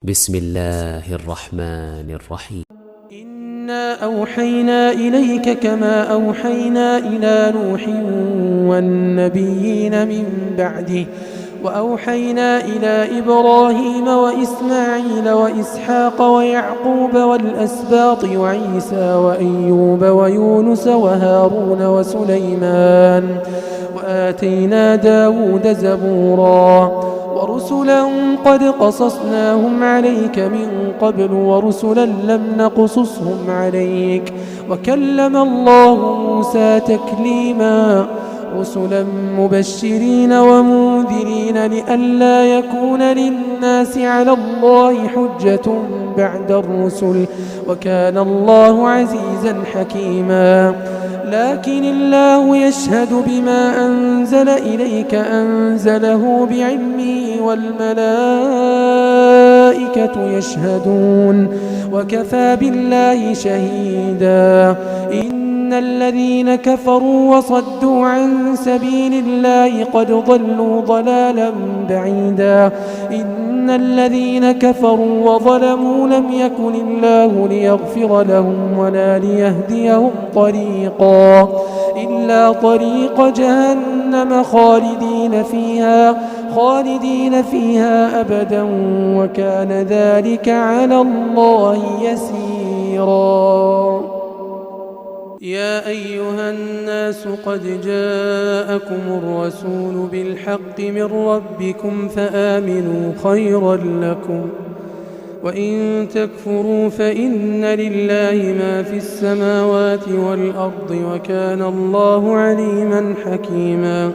بسم الله الرحمن الرحيم. إنا أوحينا إليك كما أوحينا إلى نوح والنبيين من بعده وأوحينا إلى إبراهيم وإسماعيل وإسحاق ويعقوب والأسباط وعيسى وأيوب ويونس وهارون وسليمان وآتينا داود زبورا ورسلا قد قصصناهم عليك من قبل ورسلا لم نقصصهم عليك وكلم الله موسى تكليما رسلا مبشرين ومنذرين لئلا يكون للناس على الله حجة بعد الرسل وكان الله عزيزا حكيما لكن الله يشهد بما أنزل إليك أنزله بعلمه والملائكة يشهدون وكفى بالله شهيدا إن الذين كفروا وصدوا عن سبيل الله قد ضلوا ضلالا بعيدا إن الذين كفروا وظلموا لم يكن الله ليغفر لهم ولا ليهديهم طريقا إلا طريق جهنم خالدين فيها أبدا وكان ذلك على الله يسيرا يا أيها الناس قد جاءكم الرسول بالحق من ربكم فآمنوا خيرا لكم وإن تكفروا فإن لله ما في السماوات والأرض وكان الله عليما حكيما